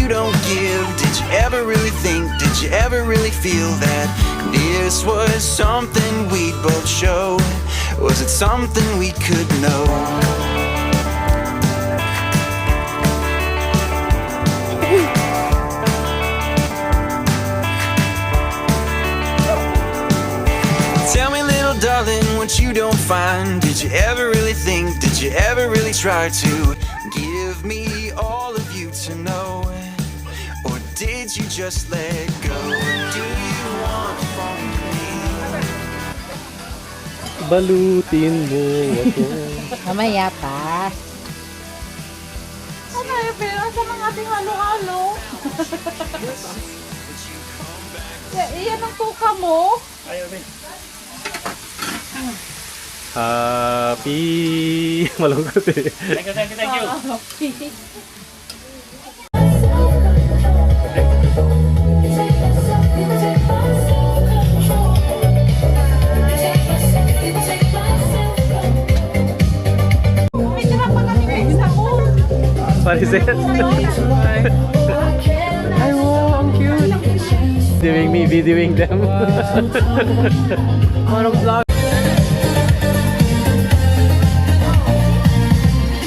you don't give? Did you ever really think, did you ever really feel that this was something we'd both show? Was it something we could know? Tell me, little darling, what you don't find. Did you ever really think, did you ever really try to give me all of you to know? Or did you just let go? Do you want from me? Balutin mo ako. Mamaya pa. Ano yung pero saan ang ating halo-halo? Iyan ang tuka mo. Happy! Malungkot eh. Thank you. Pariset. Ay, wow, ang cute. Videoing me, videoing them.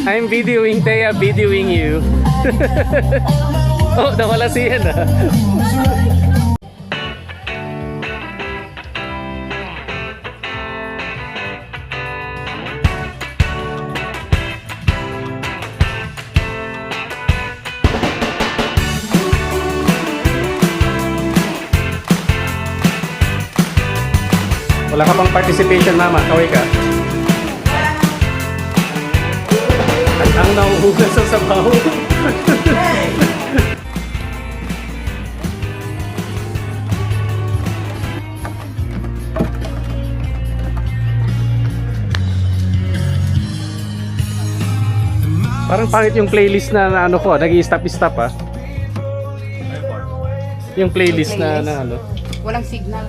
I'm videoing Thea, videoing you. Oh, nawala siya na. Wala ka pang participation, mama. Kaway ka. At ang nauhugas sa sabaw. Parang pangit yung playlist na ano ko, nag-i-stop-stop ah. Yung playlist na ano. Walang signal.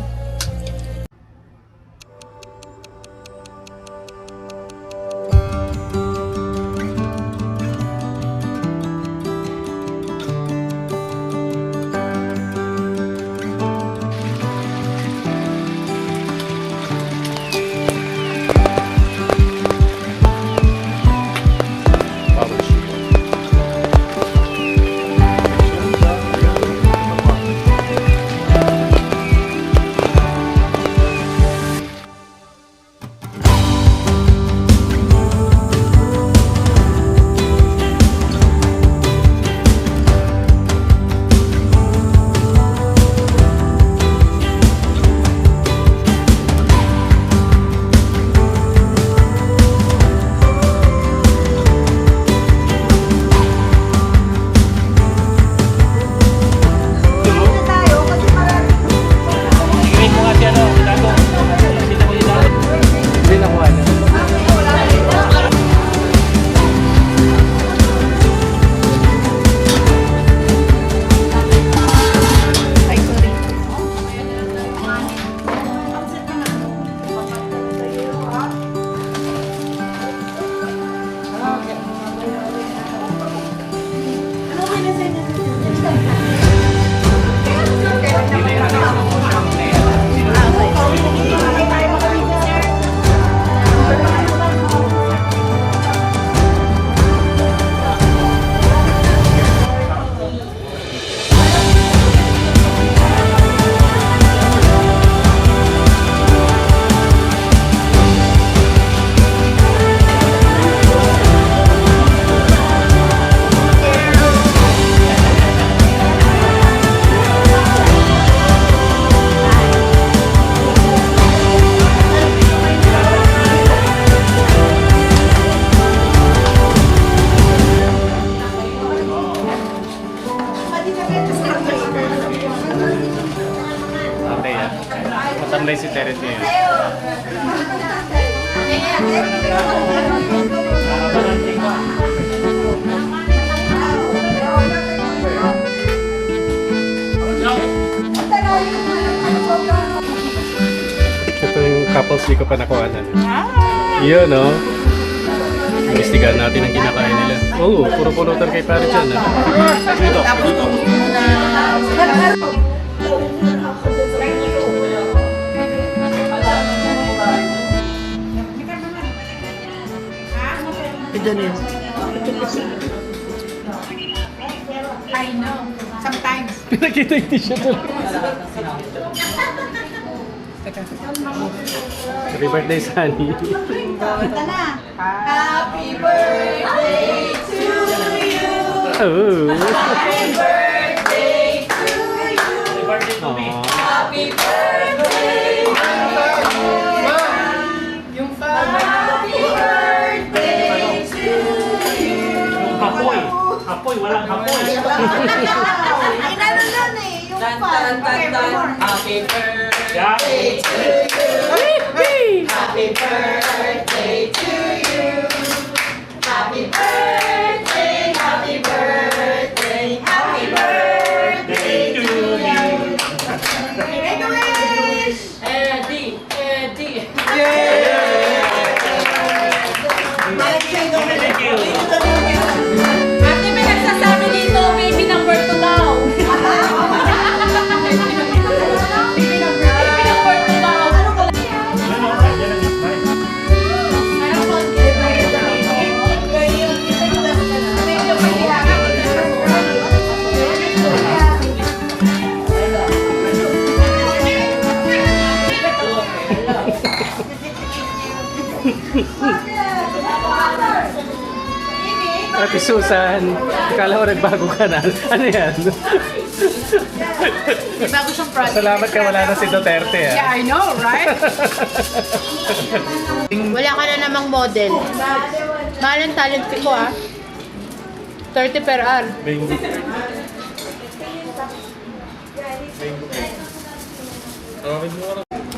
Matamlay si Terence ngayon. Ito yung couples di ko pa nakuha na. Yun, no? Imbestigahan natin ang kinakain nila. Oo, puro pulutan kay pare dyan. Dito. I know. Sometimes. Pinakita yung t-shirt ulit. Happy birthday, Sunny. Happy birthday to you. Oh. Happy birthday to you. Aww. Happy birthday. Yung happy birthday to you. Apoy. Apoy, walang apoy. Ay, nanon eh. Yung fan. Happy birthday Yeah. to you. Happy birthday to you. Happy birthday, happy birthday, happy birthday to you. Make a wish! Eddie, Eddie. Thank you. Ate, may nagsasabi dito, baby number 2 daw. Baby number 2 daw. Ate Susan, akala ko nagbago ka na. Ano yan? May bago siyang project. Salamat ka, wala na si Duterte. Yeah, I know, right? Wala ka na namang model. Mahal ang talent fee ko 30 per hour. Bingo.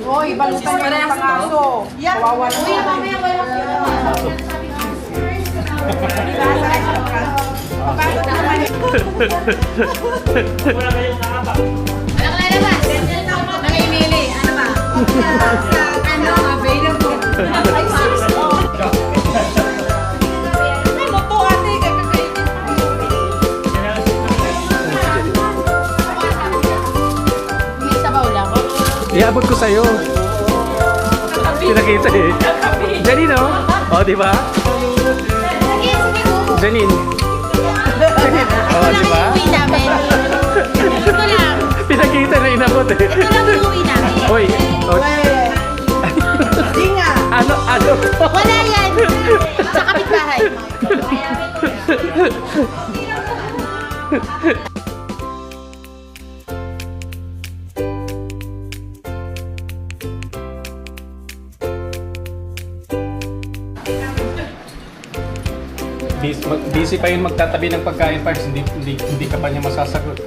Hoy, balutan niyo ng pangaso. Kawawa naman. Wala kayong nakapa. Ano ka lalabas? Namimili. Ano ba? Ano available? Ay, sis. Ano to, ate? Gagagayin. May sabaw lang. Iabot ko sa'yo. Pinakita eh. Janine, oh. Oh, di ba? Sige, sige mo. Janine. Oh, di ba? Uwi namin. Ito lang. Pinakita na inabot eh. Ito lang yung uwi namin. Hoy. Oh. Ano? Wala yan. Sa kapitbahay. Busy pa yun magtatabi ng pagkain parts, hindi ka pa niya masasagot.